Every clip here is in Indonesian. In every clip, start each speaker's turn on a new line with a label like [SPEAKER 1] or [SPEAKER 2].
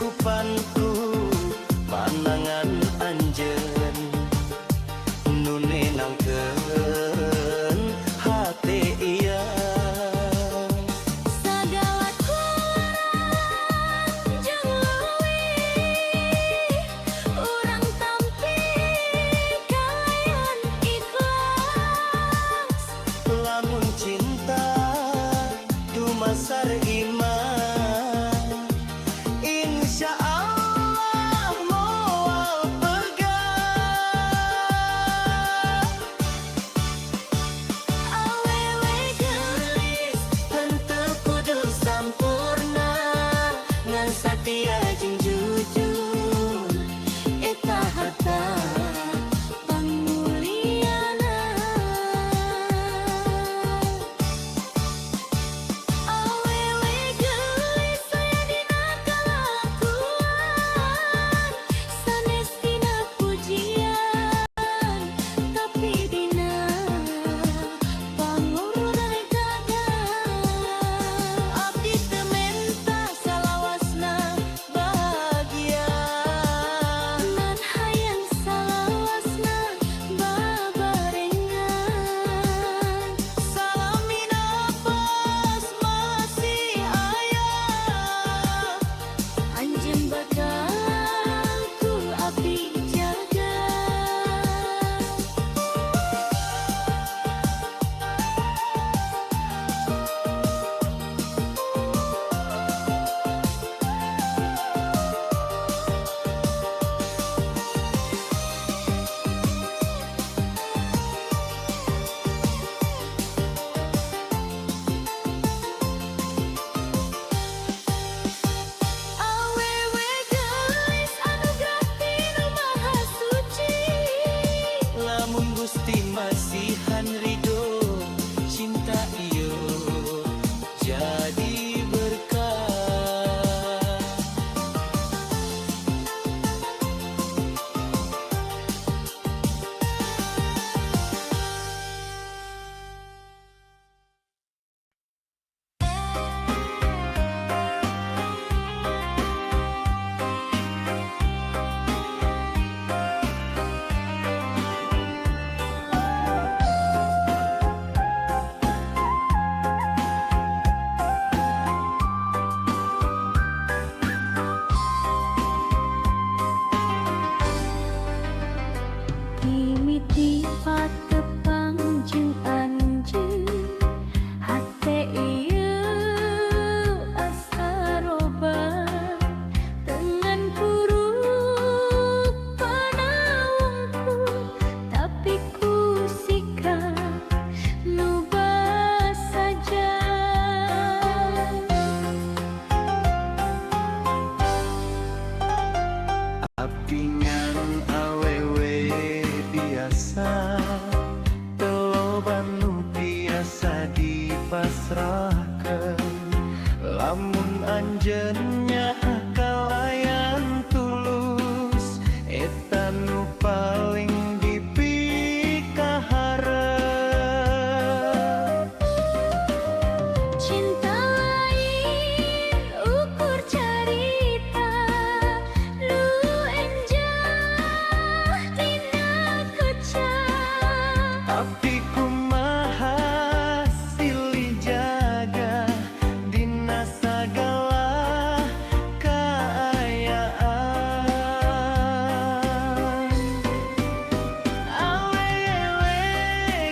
[SPEAKER 1] cakupanku panangan anjeun nune nangkeun hate iya
[SPEAKER 2] Sagala kuaran jeung leuwih urang tampi kalayan ikhlas
[SPEAKER 1] lamun cinta dumasar iman insya Allah moal pegang
[SPEAKER 2] awewe geulis
[SPEAKER 1] henteu kudu sampurna ngan satia jeung jujur
[SPEAKER 2] eta harta panguliana awewe geulis saya dina kalakuan sanes dina pujian tapi dina pangurutan gagal abdi teu menta salawasna bahagia nan hayang salawasna babarengan
[SPEAKER 1] salami nafas masih aya
[SPEAKER 2] anjeun bakal ku abdi jaga awewe geulis anugerah tinu maha suci
[SPEAKER 1] lamun Gusti masihan ridho cinta ieu jadi berkah
[SPEAKER 2] mimiti patepang jeung anjeun hate ieu asa roban dengan puruk panaungku tapi ku sikap nu saja
[SPEAKER 1] abdi ngan awewe biasa teloban nu biasa dipasrahkeun lamun anjeunnya kalayan tulus eta nu paling dipikaharep
[SPEAKER 2] cinta lain ukur carita nu enjah dina kecap
[SPEAKER 1] abdi kumaha silih jaga dina sagala kaayaan awewe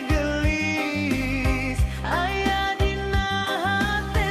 [SPEAKER 1] geulis aya dina hate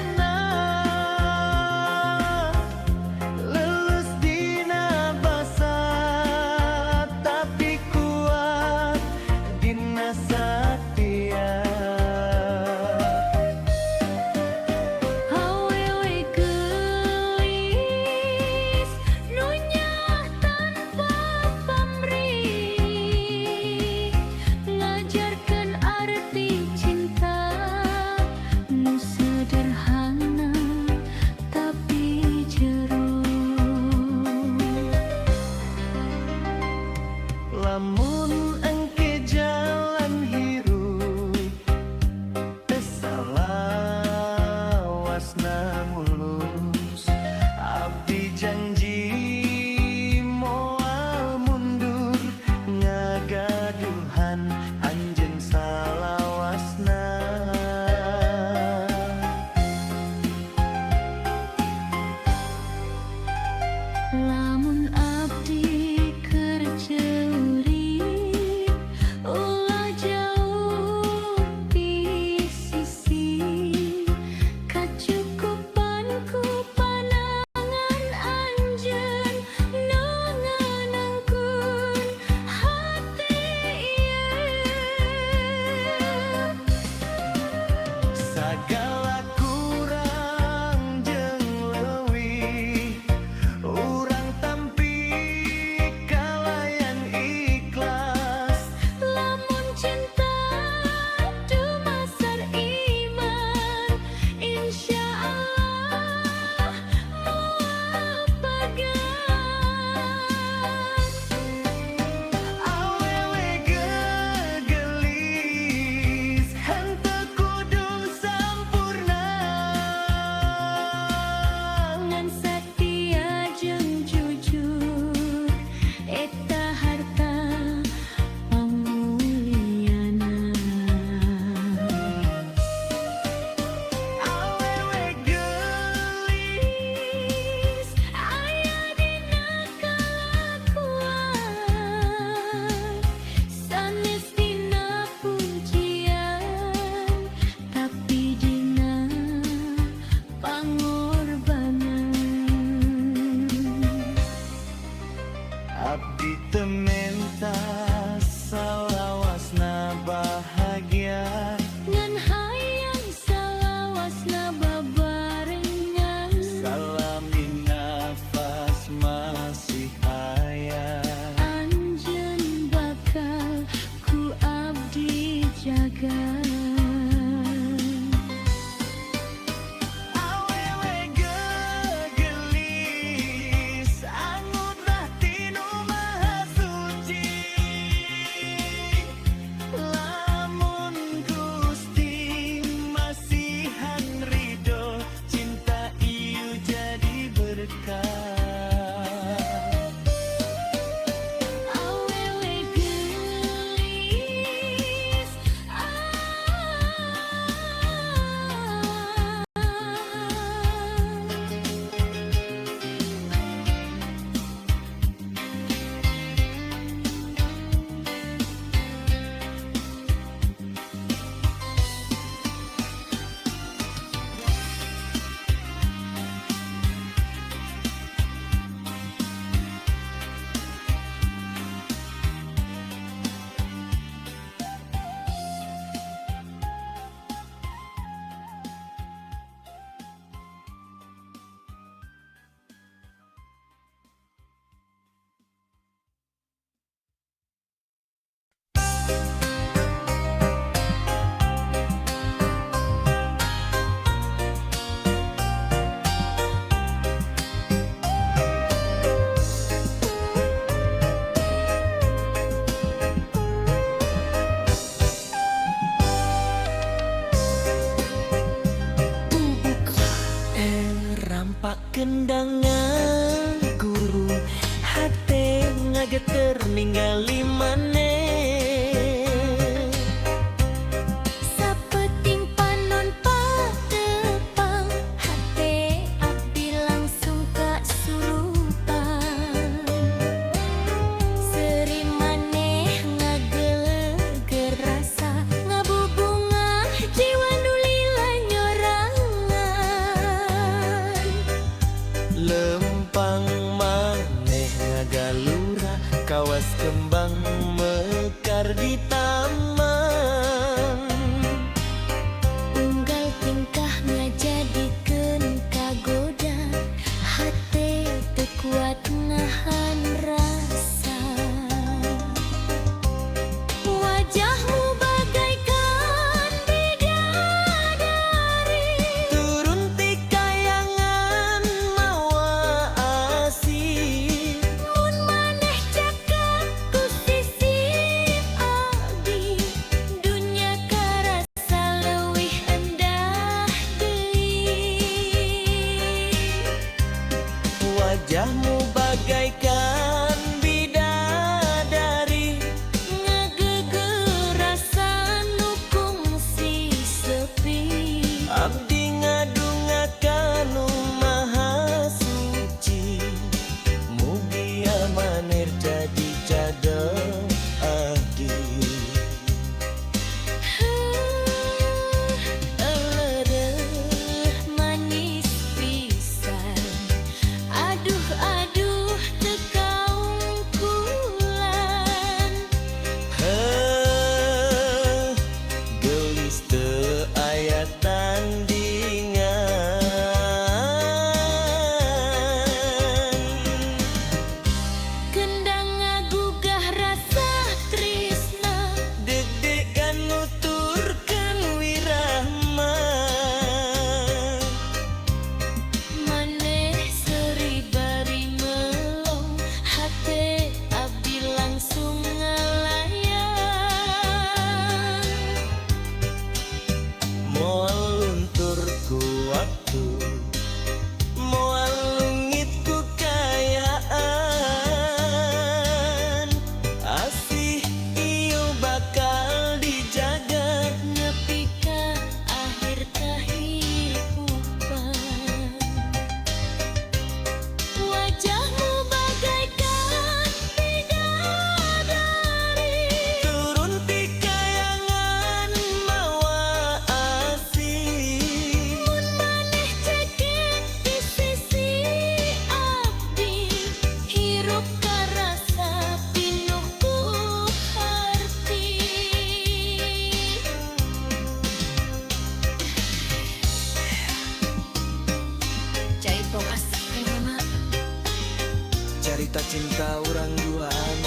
[SPEAKER 1] Pak kendangan guru hati ngageter ningali maneh.
[SPEAKER 2] Sapeting panon patepang hate abdi langsung kasurupan. Seri maneh ngageleger rasa ngabubungah jiwa nu lila nyorangan.
[SPEAKER 1] Lempang maneh ngagalura kawas kembang mekar di taman.
[SPEAKER 2] Unggal tingkah ngajadikeun kagoda hate teu kuat nahan rasa. Wajahmu bagaikan bidadari,
[SPEAKER 1] Turun ti kayangan mawa asih.
[SPEAKER 2] mun maneh cakap ku sisi abdi, dunya karasa leuwih endah deui.
[SPEAKER 1] Wajahmu bagaikan bidadari,
[SPEAKER 2] Ngageugeur rasa nu kungsi sepi.
[SPEAKER 1] abdi ngadungakan nu maha suci. Mugi amanir jadi cadel abdi.
[SPEAKER 2] Elereuh manis pisan, aduh aduh teu kaungkulan.
[SPEAKER 1] Gelis teu aya tandingan.
[SPEAKER 2] Kendang ngagugah rasa tresna,
[SPEAKER 1] Deg-degan nuturkeun wirahma.
[SPEAKER 2] maneh seri bari melong hate abdi langsung ngalayang.
[SPEAKER 1] Moal luntur ku waktu, moal lungit ku kayaan. Asih ieu bakal dijaga.
[SPEAKER 2] Nepi ka akhir kahirupan. Wajahmu bagaikan bidadari,
[SPEAKER 1] Turun ti kayangan mawa asih.
[SPEAKER 2] mun maneh cekek di sisi abdi, hirup karasa pinuh ku harti. Jaipong asik mama.
[SPEAKER 1] Carita cinta urang duaan.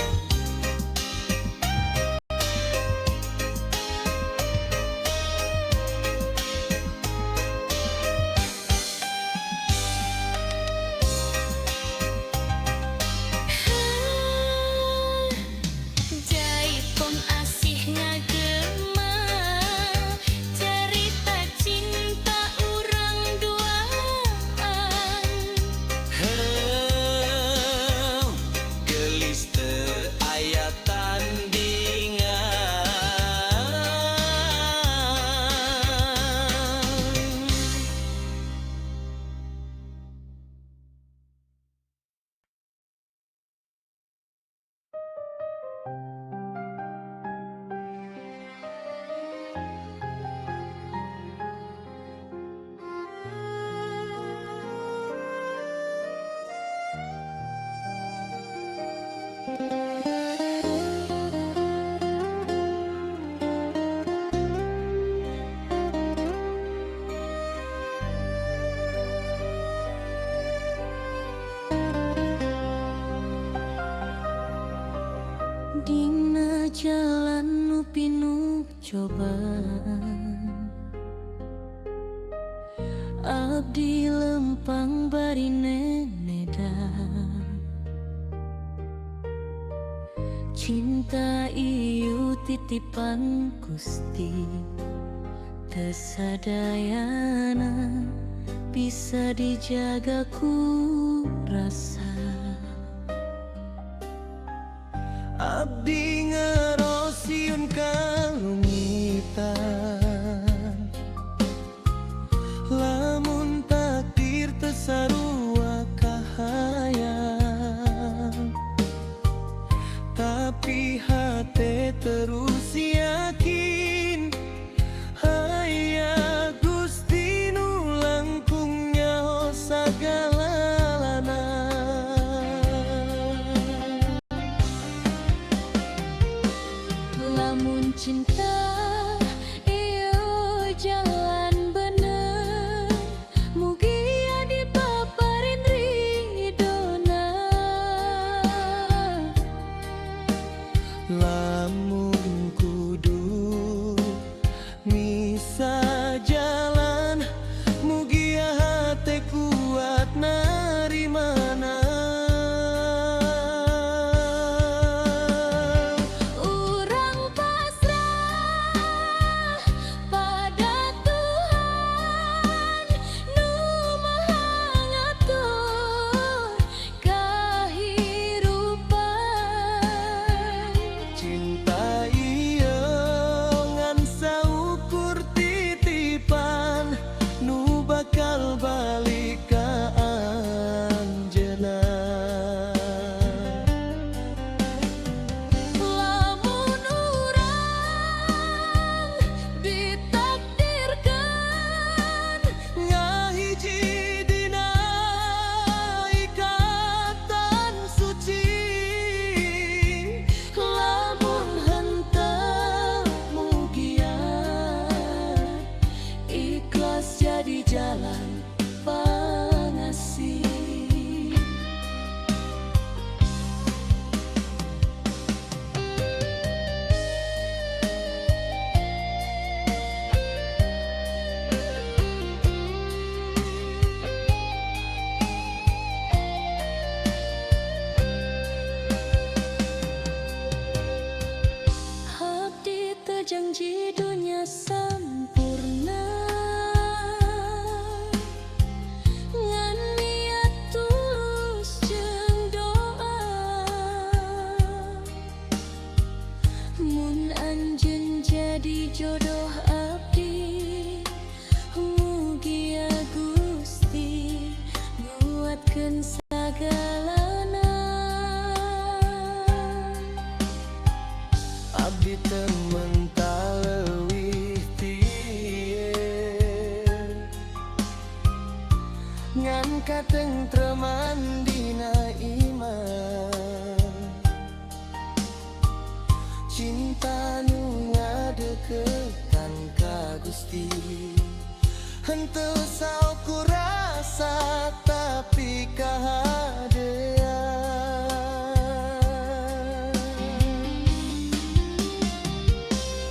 [SPEAKER 2] Jaipong asih ngagema, cerita cinta urang duaan.
[SPEAKER 1] Gelis teu aya tandingan.
[SPEAKER 2] Dina jalan nu pinuh cobaan, abdi lempang bari nenedan. Cinta ieu titipan Gusti, teu sadayana bisa bisa dijaga ku rasa.
[SPEAKER 1] Abdi ngerosiun kalungitan, lamun takdir tesarua kahayang, tapi hati terus yakin aya Gusti nu langkung nyaho sagalana.
[SPEAKER 2] Lamun cinta iyo jalan bener, mugi adi paparin ridona.
[SPEAKER 1] Lamun kudu misa jalan, mugi hati kuat narimana.
[SPEAKER 2] Urang pasrah pada Tuhan nu maha ngatur kahirupan.
[SPEAKER 1] Cinta ieu ngan saukur titipan nu bakal balik ka anjeunna.
[SPEAKER 2] Lamun urang ditakdirkan
[SPEAKER 1] Ngahiji dina ikatan suci,
[SPEAKER 2] lamun henteu mugian ikhlas jadi jalan pangasih. Abdi teu janji dunia sampurna, ngan niat tulus jeung doa. Mun anjeun jadi jodoh abdi, mugi ya Gusti nguatkeun sagalana.
[SPEAKER 1] abdi teu mental leuwih tieun, ngan katentreman dina iman. Cinta nu ngadeukeutkan ka Gusti, henteu saukur rasa tapi kahadean.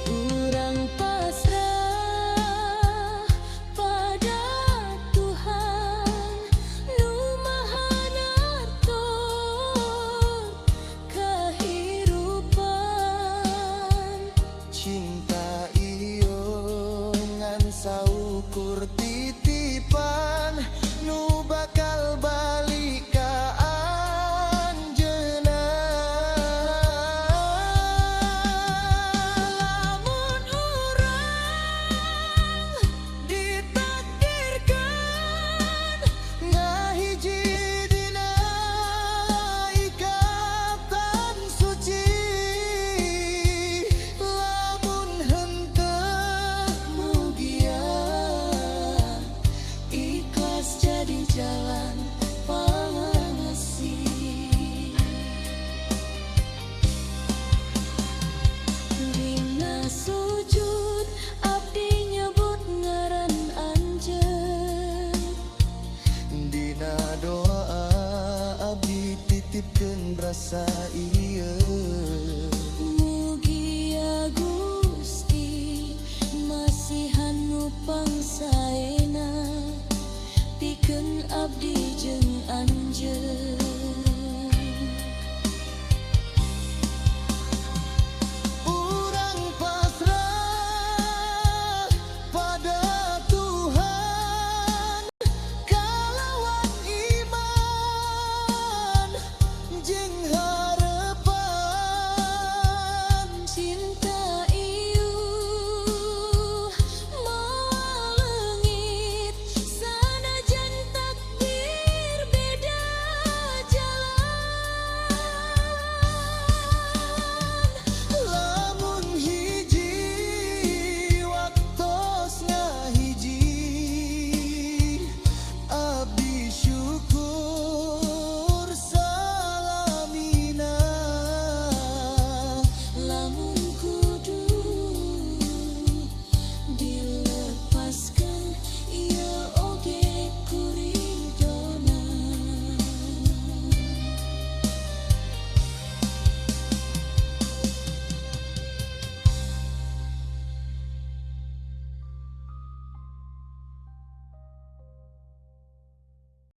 [SPEAKER 2] Urang pasrah pada Tuhan nu maha ngatur kahirupan.
[SPEAKER 1] Cinta iyo ngan saukur titipan nu bakal balik ka anjeunna. Lamun urang ditakdirkan ngahiji dina ikatan suci, lamun henteu mugian ikhlas jadi jalan pangasih.
[SPEAKER 2] Dina sujud abdi nyebut ngaran anjeun,
[SPEAKER 1] Dina doa abdi titipkeun rasa ieu.